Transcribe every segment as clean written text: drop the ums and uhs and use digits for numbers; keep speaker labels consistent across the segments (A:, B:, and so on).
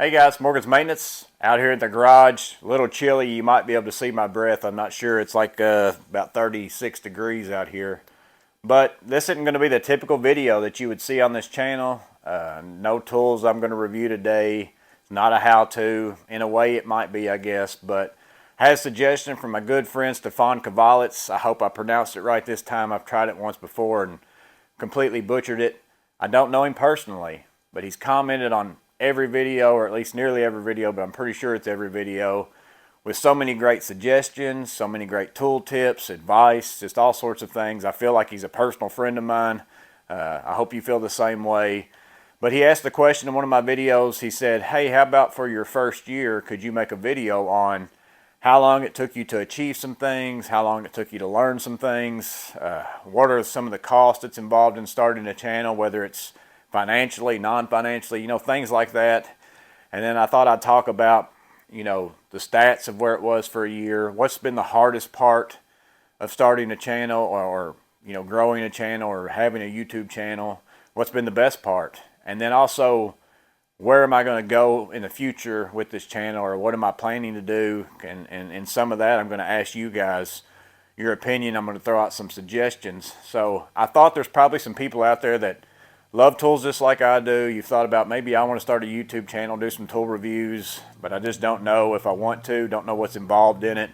A: Hey guys, Morgan's Maintenance out here in the garage. A little chilly. You might be able to see my breath. I'm not sure. It's like about 36 degrees out here. But this isn't going to be the typical video that you would see on this channel. No tools I'm going to review today. It's not a how-to. In a way it might be, I guess. But I had a suggestion from my good friend Stefan Kavalitz. I hope I pronounced it right this time. I've tried it once before and completely butchered it. I don't know him personally, but he's commented on every video, or at least nearly every video, but I'm pretty sure it's every video, with so many great suggestions, so many great tool tips, advice, just all sorts of things. I feel like he's a personal friend of mine. I hope you feel the same way. But he asked the question in one of my videos. He said, hey, how about for your first year, could you make a video on how long it took you to achieve some things, how long it took you to learn some things, what are some of the costs that's involved in starting a channel, whether it's financially, non-financially, things like that. And then I thought I'd talk about, the stats of where it was for a year, what's been the hardest part of starting a channel or growing a channel or having a YouTube channel, what's been the best part. And then also, where am I going to go in the future with this channel, or what am I planning to do? And some of that I'm going to ask you guys your opinion. I'm going to throw out some suggestions. So I thought there's probably some people out there that love tools just like I do. You've thought about, maybe I want to start a YouTube channel, do some tool reviews, but I just don't know if I want to, don't know what's involved in it.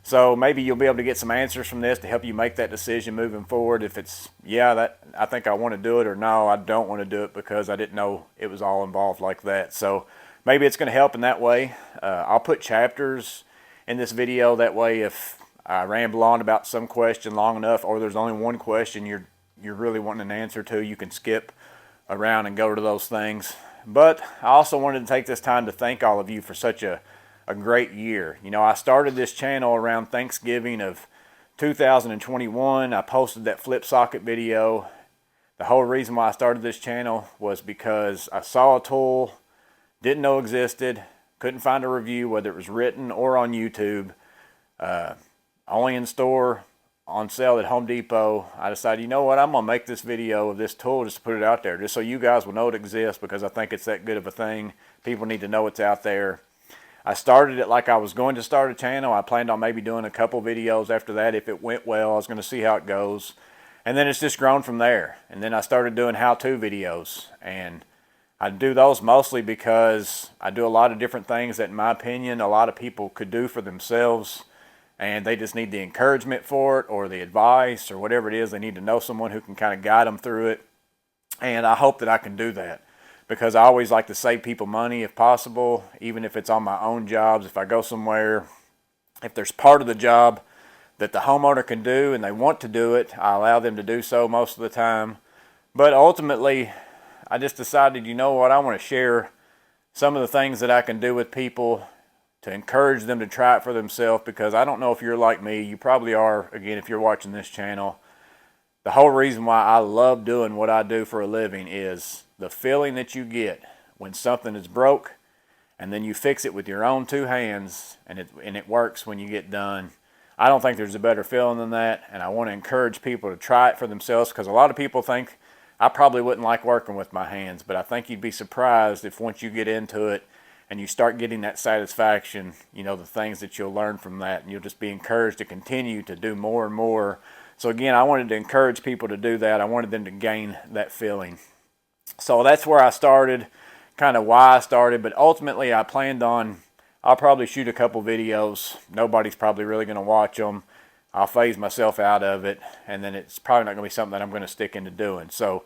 A: So maybe you'll be able to get some answers from this to help you make that decision moving forward. If it's, yeah, I think I want to do it, or no, I don't want to do it because I didn't know it was all involved like that. So maybe it's going to help in that way. I'll put chapters in this video. That way, if I ramble on about some question long enough, or there's only one question you're really wanting an answer to, you can skip around and go to those things. But I also wanted to take this time to thank all of you for such a great year. I started this channel around Thanksgiving of 2021. I posted that flip socket video. The whole reason why I started this channel was because I saw a tool, didn't know existed, couldn't find a review, whether it was written or on YouTube, only in store, on sale at Home Depot. I decided, you know what, I'm going to make this video of this tool just to put it out there, just so you guys will know it exists, because I think it's that good of a thing. People need to know it's out there. I started it like I was going to start a channel. I planned on maybe doing a couple videos after that. If it went well, I was going to see how it goes. And then it's just grown from there. And then I started doing how-to videos. And I do those mostly because I do a lot of different things that, in my opinion, a lot of people could do for themselves, and they just need the encouragement for it, or the advice, or whatever it is. They need to know someone who can kind of guide them through it. And I hope that I can do that, because I always like to save people money if possible, even if it's on my own jobs. If I go somewhere, if there's part of the job that the homeowner can do and they want to do it, I allow them to do so most of the time. But ultimately, I just decided, you know what, I want to share some of the things that I can do with people to encourage them to try it for themselves, because I don't know if you're like me. You probably are, again, if you're watching this channel. The whole reason why I love doing what I do for a living is the feeling that you get when something is broke and then you fix it with your own two hands, and it works when you get done. I don't think there's a better feeling than that, and I want to encourage people to try it for themselves, because a lot of people think I probably wouldn't like working with my hands, but I think you'd be surprised if once you get into it and you start getting that satisfaction, the things that you'll learn from that, and you'll just be encouraged to continue to do more and more. So again, I wanted to encourage people to do that. I wanted them to gain that feeling. So that's where I started, kind of why I started. But ultimately, I planned on, I'll probably shoot a couple videos. Nobody's probably really going to watch them. I'll phase myself out of it, and then it's probably not going to be something that I'm going to stick into doing. So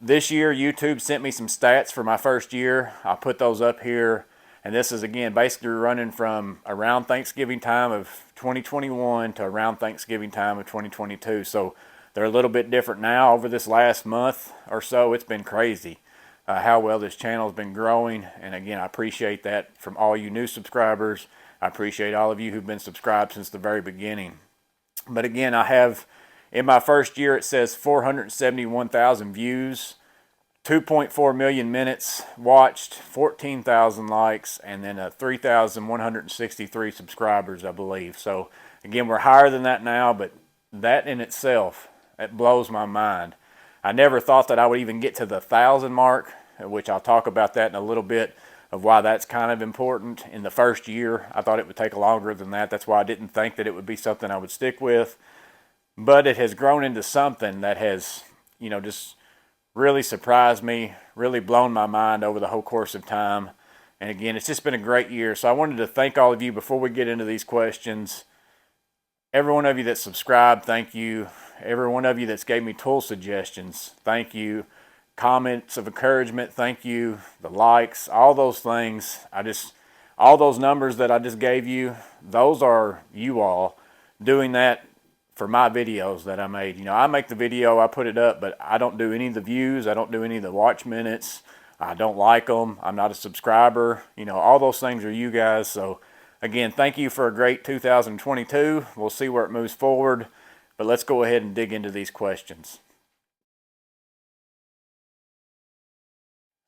A: this year, YouTube sent me some stats for my first year. I'll put those up here. And this is, again, basically running from around Thanksgiving time of 2021 to around Thanksgiving time of 2022. So they're a little bit different now. Over this last month or so, it's been crazy how well this channel has been growing. And again, I appreciate that from all you new subscribers. I appreciate all of you who've been subscribed since the very beginning. But again, I have, in my first year, it says 471,000 views, 2.4 million minutes watched, 14,000 likes, and then 3,163 subscribers, I believe. So again, we're higher than that now, but that in itself, it blows my mind. I never thought that I would even get to the 1,000 mark, which I'll talk about that in a little bit. of why that's kind of important. In the first year, I thought it would take longer than that. That's why I didn't think that it would be something I would stick with. But it has grown into something that has, just really surprised me, really blown my mind over the whole course of time. And again, it's just been a great year. So I wanted to thank all of you before we get into these questions. Every one of you that subscribed, thank you. Every one of you that's gave me tool suggestions, thank you. Comments of encouragement, thank you. The likes, all those things. All those numbers that I just gave you, those are you all doing that for my videos that I made. I make the video, I put it up, but I don't do any of the views. I don't do any of the watch minutes. I don't like them. I'm not a subscriber. All those things are you guys. So again, thank you for a great 2022. We'll see where it moves forward, but let's go ahead and dig into these questions.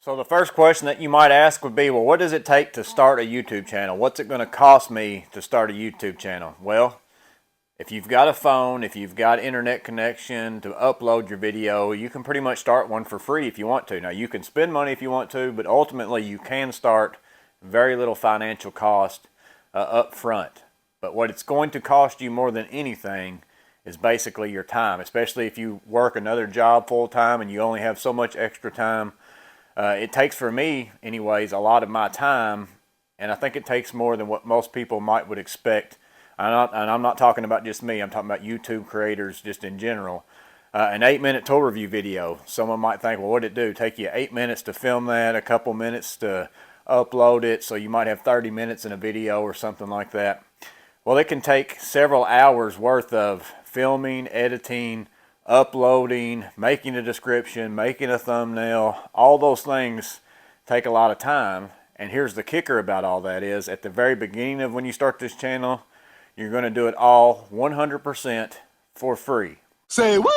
A: So the first question that you might ask would be, well, what does it take to start a YouTube channel? What's it going to cost me to start a YouTube channel? Well, if you've got a phone, if you've got internet connection to upload your video, you can pretty much start one for free if you want to. Now, you can spend money if you want to, but ultimately you can start very little financial cost up front. But what it's going to cost you more than anything is basically your time, especially if you work another job full time and you only have so much extra time. It takes, for me anyways, a lot of my time, and I think it takes more than what most people would expect. And I'm not talking about just me, I'm talking about YouTube creators just in general. An 8-minute tool review video, someone might think, well, what did it do? Take you 8 minutes to film that, a couple minutes to upload it, so you might have 30 minutes in a video or something like that. Well, it can take several hours worth of filming, editing, uploading, making a description, making a thumbnail. All those things take a lot of time. And here's the kicker about all that is, at the very beginning of when you start this channel, you're going to do it all 100% for free.
B: Say what?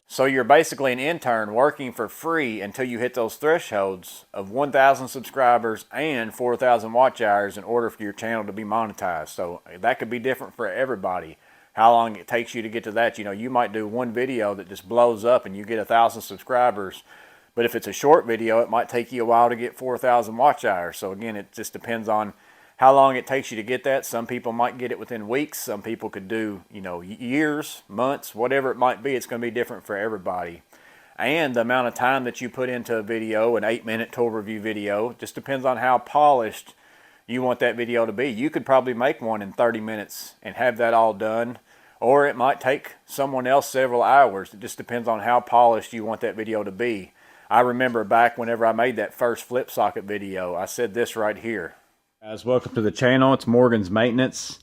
A: So you're basically an intern working for free until you hit those thresholds of 1,000 subscribers and 4,000 watch hours in order for your channel to be monetized. So that could be different for everybody. How long it takes you to get to that. You might do one video that just blows up and you get 1,000 subscribers. But if it's a short video, it might take you a while to get 4,000 watch hours. So again, it just depends on how long it takes you to get that. Some people might get it within weeks. Some people could do, years, months, whatever it might be. It's going to be different for everybody. And the amount of time that you put into a video, an 8-minute tool review video, just depends on how polished you want that video to be. You could probably make one in 30 minutes and have that all done. Or it might take someone else several hours. It just depends on how polished you want that video to be. I remember back whenever I made that first flip socket video, I said this right here. Guys, welcome to the channel. It's Morgan's Maintenance.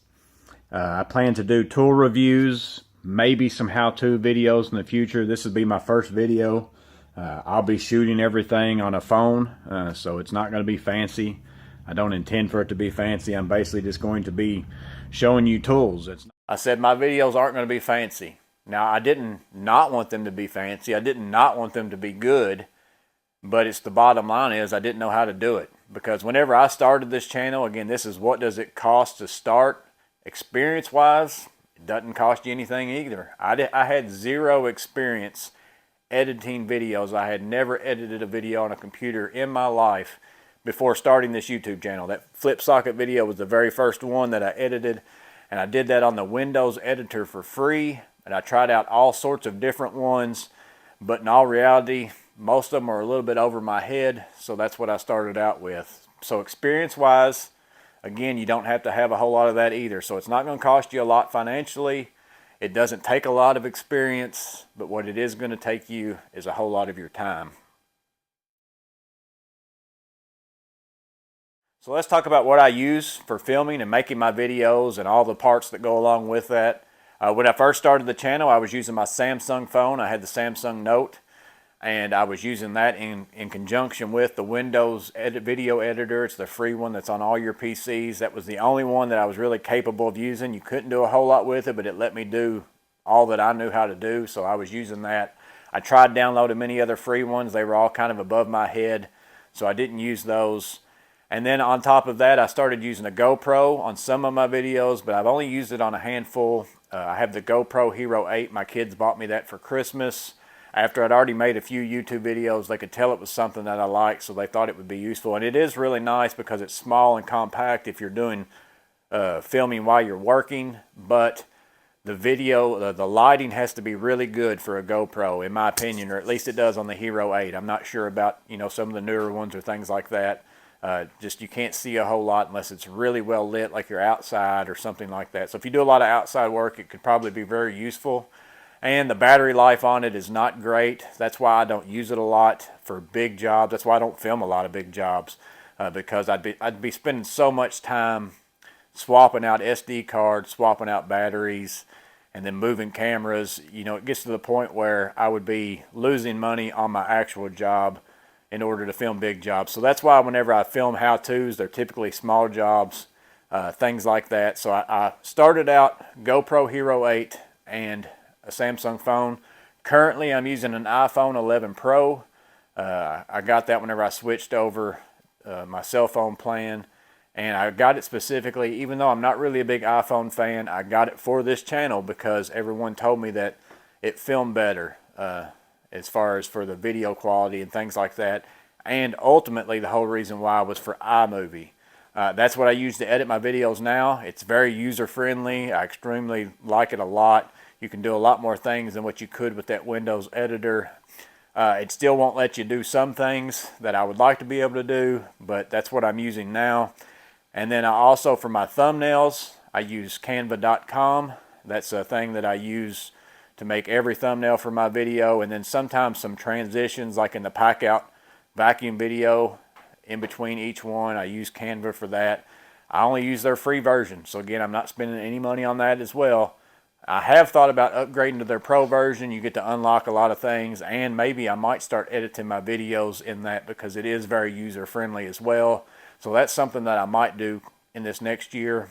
A: I plan to do tool reviews, maybe some how-to videos in the future. This will be my first video. I'll be shooting everything on a phone, so it's not going to be fancy. I don't intend for it to be fancy. I'm basically just going to be showing you tools. I said my videos aren't going to be fancy. Now, I didn't not want them to be fancy. I didn't not want them to be good. But it's the bottom line is I didn't know how to do it. Because whenever I started this channel, again, this is what does it cost to start. Experience-wise, it doesn't cost you anything either. I had zero experience editing videos. I had never edited a video on a computer in my life before starting this YouTube channel. That flip socket video was the very first one that I edited. And I did that on the Windows editor for free. And I tried out all sorts of different ones. But in all reality, most of them are a little bit over my head, so that's what I started out with. So experience-wise, again, you don't have to have a whole lot of that either. So it's not going to cost you a lot financially. It doesn't take a lot of experience, but what it is going to take you is a whole lot of your time. So let's talk about what I use for filming and making my videos and all the parts that go along with that. When I first started the channel, I was using my Samsung phone. I had the Samsung Note. And I was using that in conjunction with the Windows video editor. It's the free one that's on all your PCs. That was the only one that I was really capable of using. You couldn't do a whole lot with it, but it let me do all that I knew how to do, so I was using that. I tried downloading many other free ones. They were all kind of above my head, so I didn't use those. And then on top of that, I started using a GoPro on some of my videos, but I've only used it on a handful. I have the GoPro Hero 8. My kids bought me that for Christmas. after I'd already made a few YouTube videos, they could tell it was something that I liked, so they thought it would be useful. And it is really nice because it's small and compact if you're doing filming while you're working, but the video, the lighting has to be really good for a GoPro, in my opinion, or at least it does on the Hero 8. I'm not sure about, some of the newer ones or things like that. Just you can't see a whole lot unless it's really well lit, like you're outside or something like that. So if you do a lot of outside work, it could probably be very useful. And the battery life on it is not great. That's why I don't use it a lot for big jobs. That's why I don't film a lot of big jobs, because I'd be spending so much time swapping out SD cards, swapping out batteries, and then moving cameras. It gets to the point where I would be losing money on my actual job in order to film big jobs. So that's why whenever I film how-tos, they're typically small jobs, things like that. So I started out GoPro Hero 8 and a Samsung phone. Currently, I'm using an iPhone 11 Pro. I got that whenever I switched over my cell phone plan. And I got it specifically, even though I'm not really a big iPhone fan, I got it for this channel because everyone told me that it filmed better as far as for the video quality and things like that. And ultimately, the whole reason why was for iMovie. That's what I use to edit my videos now. It's very user-friendly. I extremely like it a lot. You can do a lot more things than what you could with that Windows editor. It still won't let you do some things that I would like to be able to do, but that's what I'm using now. And then I also, for my thumbnails, I use canva.com. That's a thing that I use to make every thumbnail for my video. And then sometimes some transitions, like in the pack out vacuum video, in between each one, I use Canva for that. I only use their free version. So again, I'm not spending any money on that as well. I have thought about upgrading to their pro version. You get to unlock a lot of things, and maybe I might start editing my videos in that because it is very user-friendly as well. So that's something that I might do in this next year.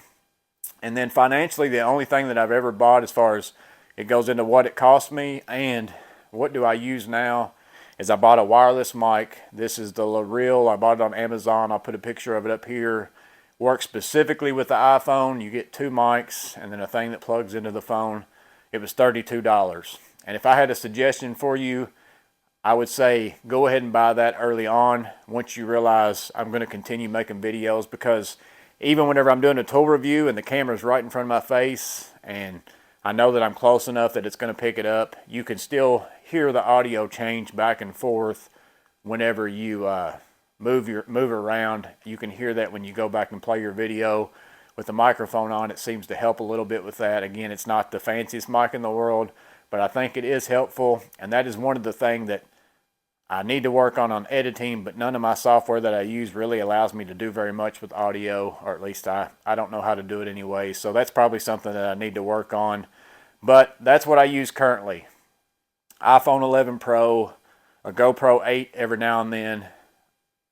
A: And then financially, the only thing that I've ever bought, as far as it goes into what it cost me and what do I use now, is I bought a wireless mic. This is the L'Oreal. I bought it on Amazon. I'll put a picture of it up here. Works specifically with the iPhone. You get 2 mics and then a thing that plugs into the phone. It was $32. And if I had a suggestion for you, I would say go ahead and buy that early on once you realize I'm going to continue making videos, because even whenever I'm doing a tool review and the camera's right in front of my face and I know that I'm close enough that it's going to pick it up, you can still hear the audio change back and forth whenever you move around. You can hear that when you go back and play your video. With the microphone on, it seems to help a little bit with that. Again, it's not the fanciest mic in the world, but I think it is helpful, and that is one of the things that I need to work on editing, but none of my software that I use really allows me to do very much with audio, or at least I don't know how to do it anyway. So that's probably something that I need to work on. But that's what I use currently. iPhone 11 Pro, a GoPro 8 every now and then,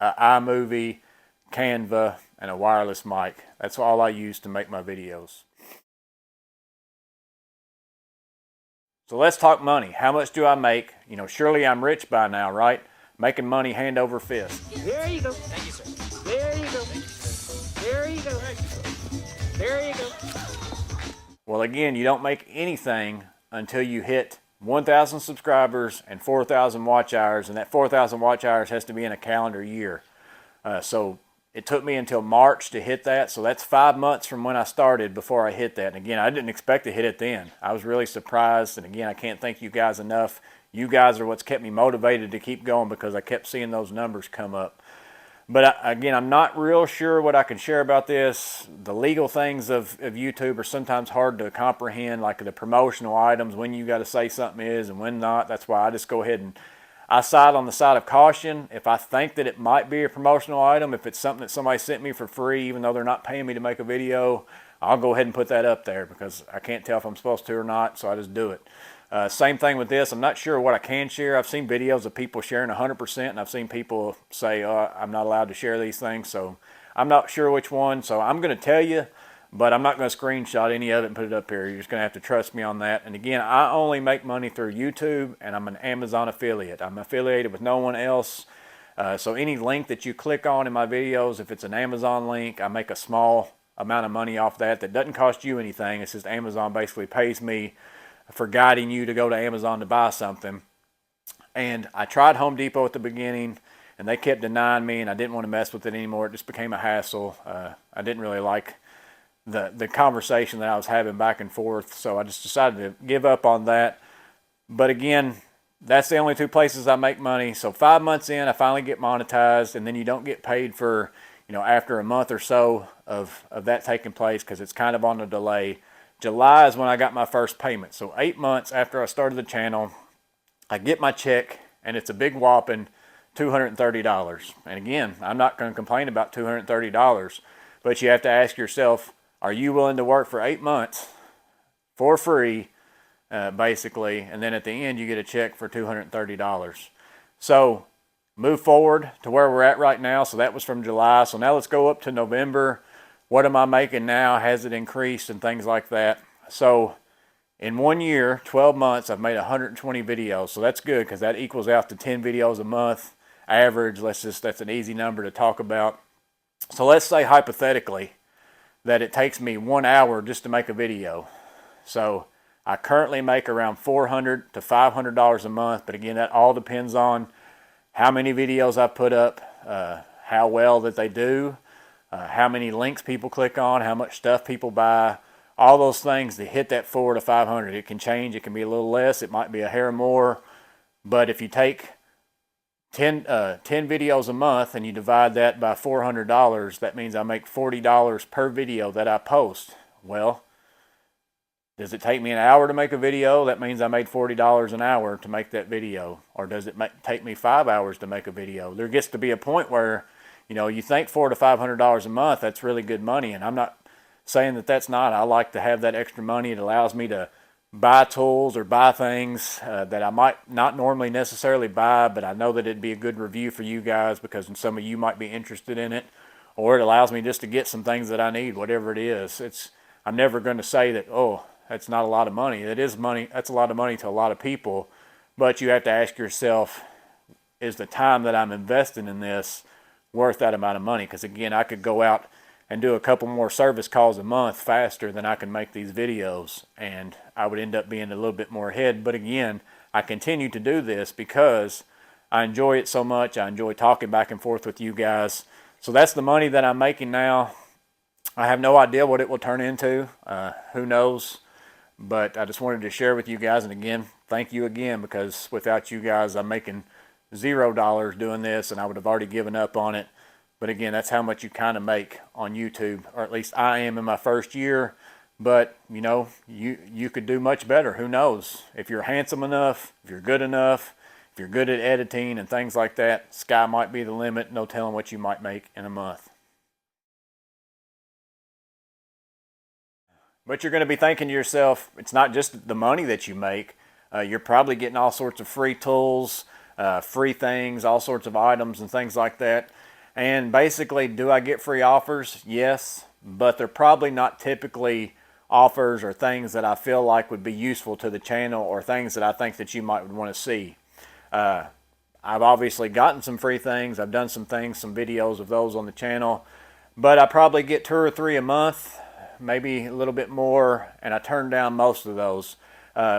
A: iMovie, Canva, and a wireless mic. That's all I use to make my videos. So let's talk money. How much do I make? Surely I'm rich by now, right? Making money hand over fist.
B: There you go. Thank you, sir. There you go. There you go. There you go.
A: Well, again, you don't make anything until you hit 1,000 subscribers and 4,000 watch hours, and that 4,000 watch hours has to be in a calendar year. So it took me until March to hit that, so that's 5 months from when I started before I hit that. And again, I didn't expect to hit it then. I was really surprised, and again, I can't thank you guys enough. You guys are what's kept me motivated to keep going, because I kept seeing those numbers come up. But again, I'm not real sure what I can share about this. The legal things of YouTube are sometimes hard to comprehend, like the promotional items, when you got to say something is and when not. That's why I just go ahead and I side on the side of caution. If I think that it might be a promotional item, if it's something that somebody sent me for free, even though they're not paying me to make a video, I'll go ahead and put that up there, because I can't tell if I'm supposed to or not, so I just do it. Same thing with this. I'm not sure what I can share. I've seen videos of people sharing 100%, and I've seen people say, I'm not allowed to share these things, so I'm not sure which one. So I'm going to tell you, but I'm not going to screenshot any of it and put it up here. You're just going to have to trust me on that. And again, I only make money through YouTube, and I'm an Amazon affiliate. I'm affiliated with no one else. So any link that you click on in my videos, if it's an Amazon link, I make a small amount of money off that. That doesn't cost you anything. It's just Amazon basically pays me for guiding you to go to Amazon to buy something. And I tried Home Depot at the beginning, and they kept denying me, and I didn't want to mess with it anymore. It just became a hassle. I didn't really like the conversation that I was having back and forth, so I just decided to give up on that. But again, that's the only two places I make money. So 5 months in, I finally get monetized, and then you don't get paid for, after a month or so of that taking place, because it's kind of on a delay. July is when I got my first payment. So 8 months after I started the channel, I get my check, and it's a big whopping $230. And again, I'm not going to complain about $230, but you have to ask yourself, are you willing to work for 8 months for free, basically, and then at the end you get a check for $230? So move forward to where we're at right now. So that was from July. So now let's go up to November. What am I making now? Has it increased and things like that? So in 1 year, 12 months, I've made 120 videos. So that's good, because that equals out to 10 videos a month average. That's an easy number to talk about. So let's say hypothetically that it takes me 1 hour just to make a video. So I currently make around $400 to $500 a month, but again, that all depends on how many videos I put up, how well that they do, how many links people click on, how much stuff people buy, all those things to hit that $400 to $500. It can change. It can be a little less. It might be a hair more. But if you take 10 videos a month and you divide that by $400, that means I make $40 per video that I post. Well, does it take me an hour to make a video? That means I made $40 an hour to make that video. Or does it take me 5 hours to make a video? There gets to be a point where, you think $400 to $500 a month, that's really good money. And I'm not saying that that's not. I like to have that extra money. It allows me to buy tools or buy things that I might not normally necessarily buy, but I know that it'd be a good review for you guys because some of you might be interested in it. Or it allows me just to get some things that I need, whatever it is. I'm never going to say that, oh, that's not a lot of money. It is money. That's a lot of money to a lot of people. But you have to ask yourself, is the time that I'm investing in this worth that amount of money? Because again, I could go out and do a couple more service calls a month faster than I can make these videos, and I would end up being a little bit more ahead. But again, I continue to do this because I enjoy it so much. I enjoy talking back and forth with you guys. So that's the money that I'm making now. I have no idea what it will turn into. Who knows? But I just wanted to share with you guys. And again, thank you again, because without you guys, I'm making $0 doing this, and I would have already given up on it. But again, that's how much you kind of make on YouTube, or at least I am in my first year. But, you could do much better. Who knows? If you're handsome enough, if you're good enough, if you're good at editing and things like that, sky might be the limit. No telling what you might make in a month. But you're going to be thinking to yourself, it's not just the money that you make. You're probably getting all sorts of free tools, free things, all sorts of items and things like that. And basically, do I get free offers? Yes, but they're probably not typically offers or things that I feel like would be useful to the channel, or things that I think that you might want to see. I've obviously gotten some free things. I've done some things, some videos of those on the channel, but I probably get 2 or 3 a month, maybe a little bit more, and I turn down most of those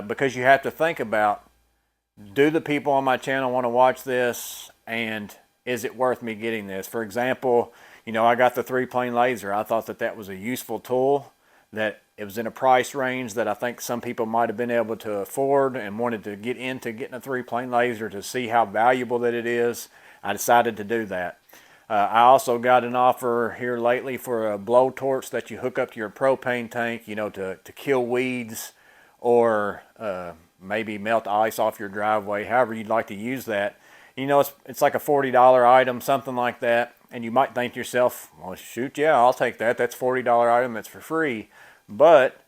A: because you have to think about, do the people on my channel want to watch this, and is it worth me getting this? For example, I got the 3-plane laser. I thought that was a useful tool, that it was in a price range that I think some people might have been able to afford and wanted to get into getting a 3-plane laser to see how valuable that it is. I decided to do that. I also got an offer here lately for a blowtorch that you hook up to your propane tank, to kill weeds, or maybe melt ice off your driveway, however you'd like to use that. It's like a $40 item, something like that. And you might think to yourself, well, shoot, yeah, I'll take that. That's a $40 item. That's for free. But,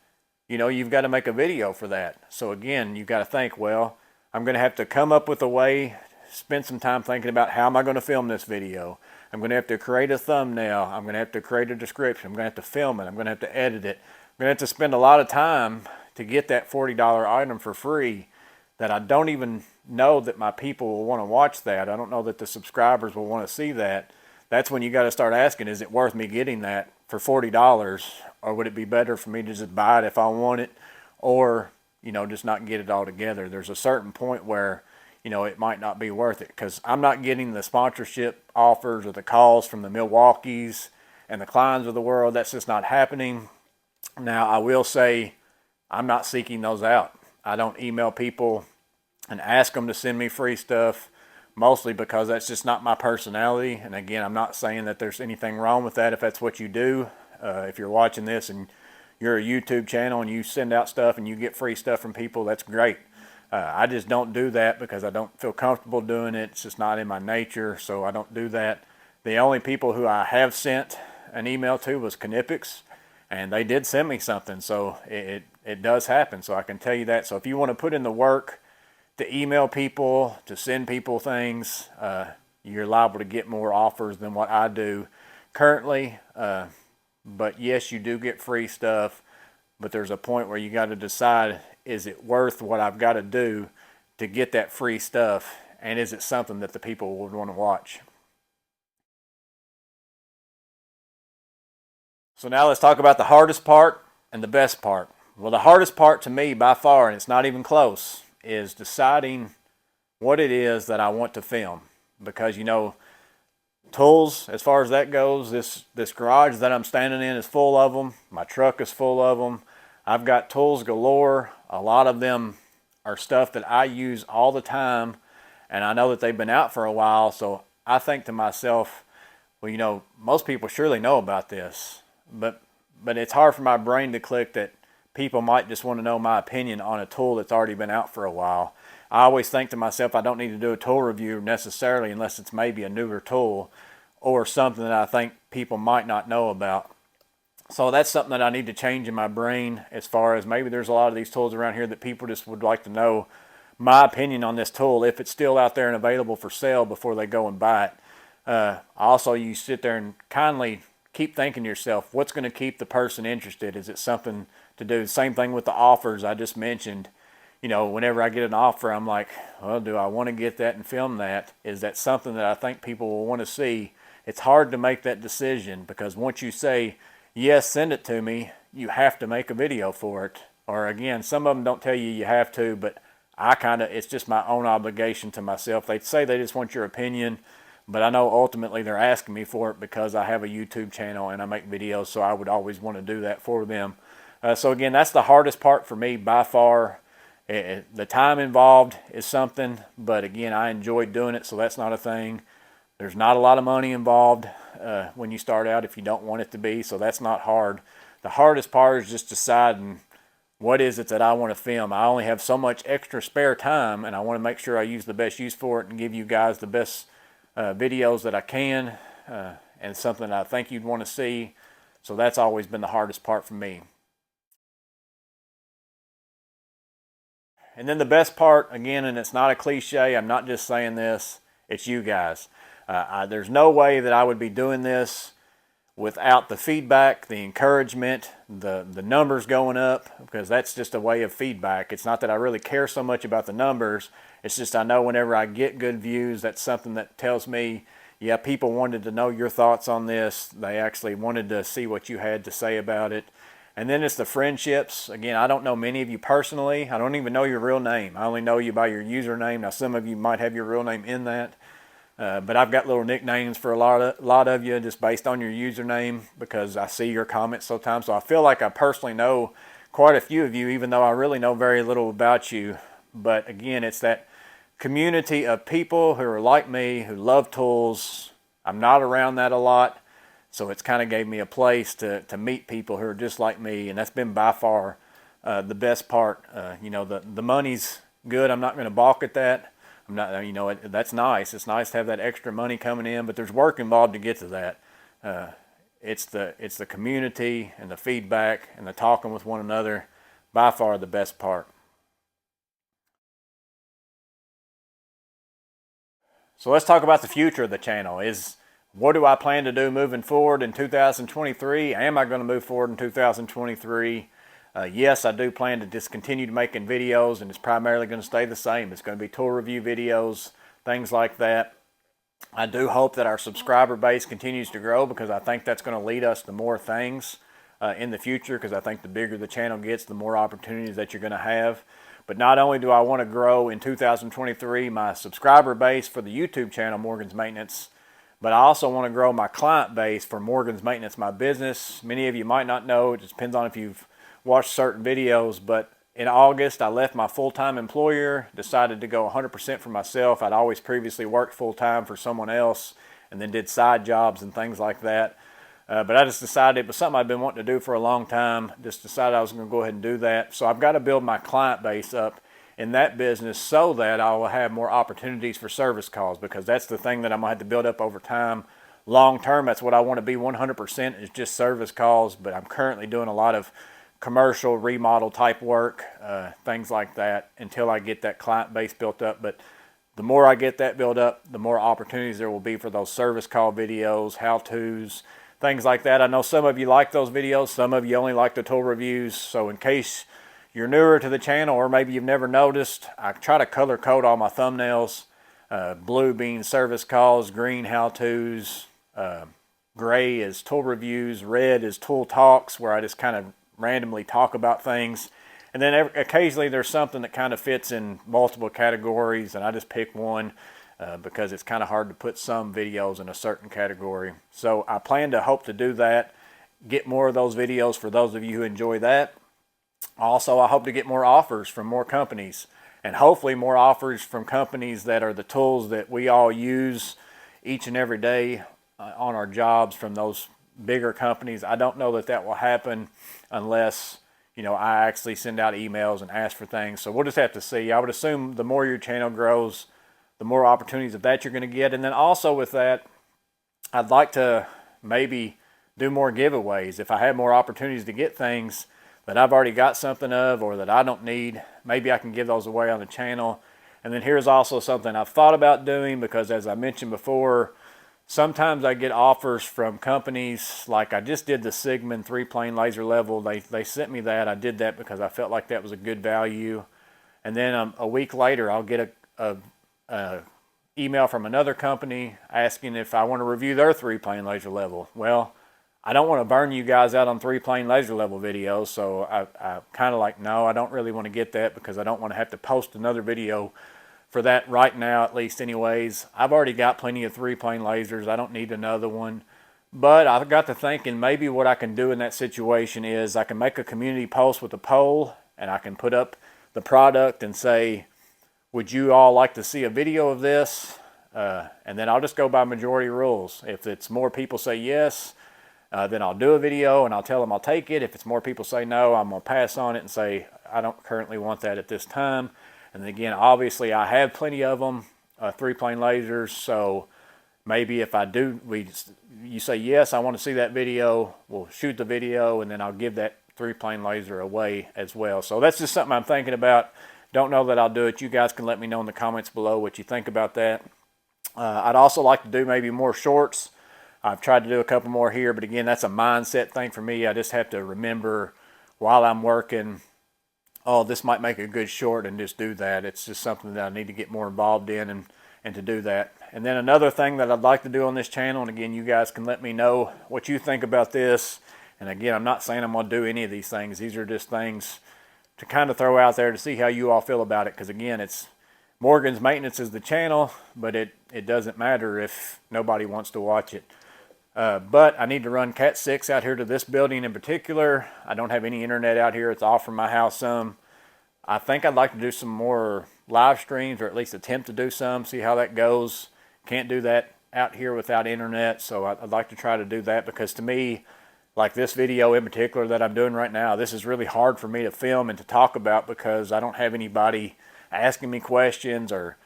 A: you've got to make a video for that. So again, you've got to think, well, I'm going to have to come up with a way, spend some time thinking about how am I going to film this video. I'm going to have to create a thumbnail. I'm going to have to create a description. I'm going to have to film it. I'm going to have to edit it. I'm going to have to spend a lot of time to get that $40 item for free, that I don't even know that my people will want to watch that. I don't know that the subscribers will want to see that. That's when you got to start asking, is it worth me getting that for $40? Or would it be better for me to just buy it if I want it, or, just not get it all together? There's a certain point where, it might not be worth it, because I'm not getting the sponsorship offers or the calls from the Milwaukees and the Kleins of the world. That's just not happening. Now, I will say I'm not seeking those out. I don't email people and ask them to send me free stuff, mostly because that's just not my personality. And again, I'm not saying that there's anything wrong with that if that's what you do. If you're watching this and you're a YouTube channel and you send out stuff and you get free stuff from people, that's great. I just don't do that because I don't feel comfortable doing it. It's just not in my nature, so I don't do that. The only people who I have sent an email to was Knippix, and they did send me something, so it does happen, so I can tell you that. So if you want to put in the work to email people, to send people things, you're liable to get more offers than what I do currently. But yes, you do get free stuff, but there's a point where you got to decide, is it worth what I've got to do to get that free stuff, and is it something that the people would want to watch? So now let's talk about the hardest part and the best part. Well, the hardest part to me by far, and it's not even close, is deciding what it is that I want to film. Because, tools, as far as that goes, this garage that I'm standing in is full of them. My truck is full of them. I've got tools galore. A lot of them are stuff that I use all the time, and I know that they've been out for a while, so I think to myself, well, most people surely know about this, but it's hard for my brain to click that people might just want to know my opinion on a tool that's already been out for a while. I always think to myself, I don't need to do a tool review necessarily unless it's maybe a newer tool or something that I think people might not know about. So that's something that I need to change in my brain, as far as maybe there's a lot of these tools around here that people just would like to know my opinion on this tool, if it's still out there and available for sale, before they go and buy it. Also, you sit there and kindly keep thinking to yourself, what's going to keep the person interested? Is it something to do? Same thing with the offers I just mentioned. Whenever I get an offer, I'm like, well, do I want to get that and film that? Is that something that I think people will want to see? It's hard to make that decision, because once you say, yes, send it to me, you have to make a video for it. Or again, some of them don't tell you have to, but it's just my own obligation to myself. They say they just want your opinion, but I know ultimately they're asking me for it because I have a YouTube channel and I make videos, so I would always want to do that for them. So again, that's the hardest part for me by far. The time involved is something, but again, I enjoy doing it, so that's not a thing. There's not a lot of money involved when you start out, if you don't want it to be, so that's not hard. The hardest part is just deciding what is it that I want to film. I only have so much extra spare time, and I want to make sure I use the best use for it and give you guys the best videos that I can, and something that I think you'd want to see. So that's always been the hardest part for me. And then the best part, again, and it's not a cliche, I'm not just saying this, it's you guys. There's no way that I would be doing this without the feedback, the encouragement, the numbers going up, because that's just a way of feedback. It's not that I really care so much about the numbers, it's just I know whenever I get good views, that's something that tells me, yeah, people wanted to know your thoughts on this. They actually wanted to see what you had to say about it. And then it's the friendships. Again, I don't know many of you personally. I don't even know your real name. I only know you by your username. Now, some of you might have your real name in that. But I've got little nicknames for a lot of you just based on your username, because I see your comments sometimes. So I feel like I personally know quite a few of you, even though I really know very little about you. But again, it's that community of people who are like me, who love tools. I'm not around that a lot. So it's kind of gave me a place to meet people who are just like me, and that's been by far the best part. The money's good. I'm not going to balk at that. I'm not, that's nice. It's nice to have that extra money coming in, but there's work involved to get to that. It's the community and the feedback and the talking with one another, by far the best part. So let's talk about the future of the channel. What do I plan to do moving forward in 2023? Am I going to move forward in 2023? Yes, I do plan to just continue making videos, and it's primarily going to stay the same. It's going to be tool review videos, things like that. I do hope that our subscriber base continues to grow, because I think that's going to lead us to more things in the future, because I think the bigger the channel gets, the more opportunities that you're going to have. But not only do I want to grow in 2023 my subscriber base for the YouTube channel, Morgan's Maintenance, but I also want to grow my client base for Morgan's Maintenance, my business. Many of you might not know, it just depends on if you've watched certain videos, but in August I left my full-time employer, decided to go 100% for myself. I'd always previously worked full-time for someone else and then did side jobs and things like that. But I just decided it was something I'd been wanting to do for a long time. Just decided I was going to go ahead and do that. So I've got to build my client base up in that business so that I will have more opportunities for service calls, because that's the thing that I'm going to have to build up over time. Long term, that's what I want to be 100% is just service calls. But I'm currently doing a lot of commercial remodel type work, things like that, until I get that client base built up. But the more I get that built up, the more opportunities there will be for those service call videos, how-tos, things like that. I know some of you like those videos, some of you only like the tool reviews. So in case you're newer to the channel, or maybe you've never noticed, I try to color code all my thumbnails. Blue being service calls, green how-tos, gray is tool reviews, red is tool talks, where I just kind of randomly talk about things. And then occasionally there's something that kind of fits in multiple categories, and I just pick one because it's kind of hard to put some videos in a certain category. So I plan to hope to do that, get more of those videos for those of you who enjoy that. Also, I hope to get more offers from more companies, and hopefully more offers from companies that are the tools that we all use each and every day on our jobs, from those bigger companies. I don't know that that will happen unless, you know, I actually send out emails and ask for things. So we'll just have to see. I would assume the more your channel grows, the more opportunities of that you're going to get. And then also with that, I'd like to maybe do more giveaways. If I have more opportunities to get things that I've already got something of or that I don't need, maybe I can give those away on the channel. And then here's also something I've thought about doing, because as I mentioned before, sometimes I get offers from companies. Like I just did the Sigmund 3-plane laser level. They sent me that. I did that because I felt like that was a good value. And then a week later, I'll get a email from another company asking if I want to review their 3-plane laser level. Well, I don't want to burn you guys out on 3-plane laser level videos, so I kind of like, no, I don't really want to get that, because I don't want to have to post another video for that right now, at least anyways. I've already got plenty of 3-plane lasers. I don't need another one. But I got to thinking maybe what I can do in that situation is I can make a community post with a poll, and I can put up the product and say, would you all like to see a video of this? And then I'll just go by majority rules. If it's more people say yes, then I'll do a video and I'll tell them I'll take it. If it's more people say no, I'm going to pass on it and say I don't currently want that at this time. And then again, obviously I have plenty of them, 3-plane lasers. So maybe if I do, you say yes, I want to see that video, we'll shoot the video, and then I'll give that 3-plane laser away as well. So that's just something I'm thinking about. Don't know that I'll do it. You guys can let me know in the comments below what you think about that. I'd also like to do maybe more shorts. I've tried to do a couple more here, but again, that's a mindset thing for me. I just have to remember while I'm working, oh, this might make a good short, and just do that. It's just something that I need to get more involved in and to do that. And then another thing that I'd like to do on this channel, and again, you guys can let me know what you think about this. And again, I'm not saying I'm going to do any of these things. These are just things to kind of throw out there to see how you all feel about it. Because again, it's Morgan's Maintenance is the channel, but it doesn't matter if nobody wants to watch it. But I need to run Cat 6 out here to this building in particular. I don't have any internet out here. It's off from my house some. I think I'd like to do some more live streams, or at least attempt to do some, see how that goes. Can't do that out here without internet, so I'd like to try to do that, because to me, like this video in particular that I'm doing right now, this is really hard for me to film and to talk about, because I don't have anybody asking me questions or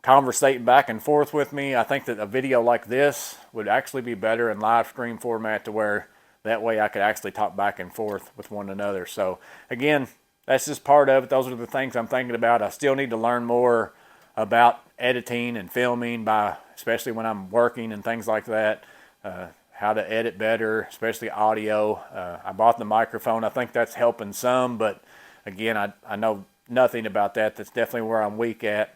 A: conversating back and forth with me. I think that a video like this would actually be better in live stream format, to where that way I could actually talk back and forth with one another. So again, that's just part of it. Those are the things I'm thinking about. I still need to learn more about editing and filming, especially when I'm working and things like that. How to edit better, especially audio. I bought the microphone. I think that's helping some, but again, I know nothing about that. That's definitely where I'm weak at.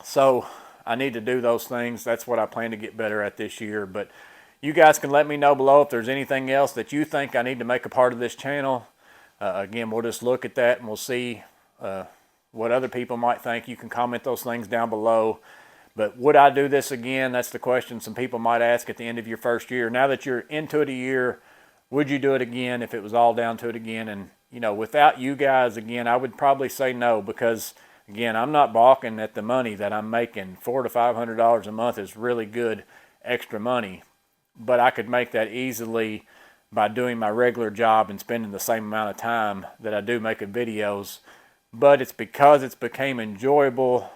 A: So I need to do those things. That's what I plan to get better at this year. But you guys can let me know below if there's anything else that you think I need to make a part of this channel. Again, we'll just look at that and we'll see what other people might think. You can comment those things down below. But would I do this again? That's the question some people might ask at the end of your first year. Now that you're into it a year, would you do it again if it was all down to it again? And, you know, without you guys, again, I would probably say no, because, again, I'm not balking at the money that I'm making. $400 to $500 a month is really good extra money. But I could make that easily by doing my regular job and spending the same amount of time that I do making videos. But it's because it's became enjoyable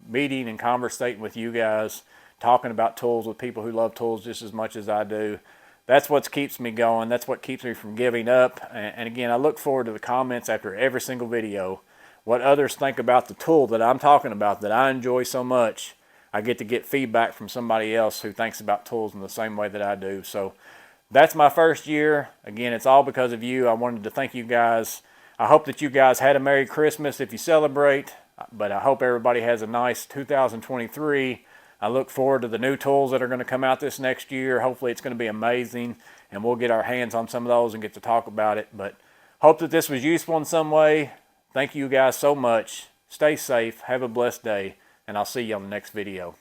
A: meeting and conversating with you guys, talking about tools with people who love tools just as much as I do. That's what keeps me going. That's what keeps me from giving up. And again, I look forward to the comments after every single video. What others think about the tool that I'm talking about, that I enjoy so much. I get feedback from somebody else who thinks about tools in the same way that I do. So that's my first year. Again, it's all because of you. I wanted to thank you guys. I hope that you guys had a Merry Christmas if you celebrate. But I hope everybody has a nice 2023. I look forward to the new tools that are going to come out this next year. Hopefully it's going to be amazing, and we'll get our hands on some of those and get to talk about it. But hope that this was useful in some way. Thank you guys so much. Stay safe. Have a blessed day, and I'll see you on the next video.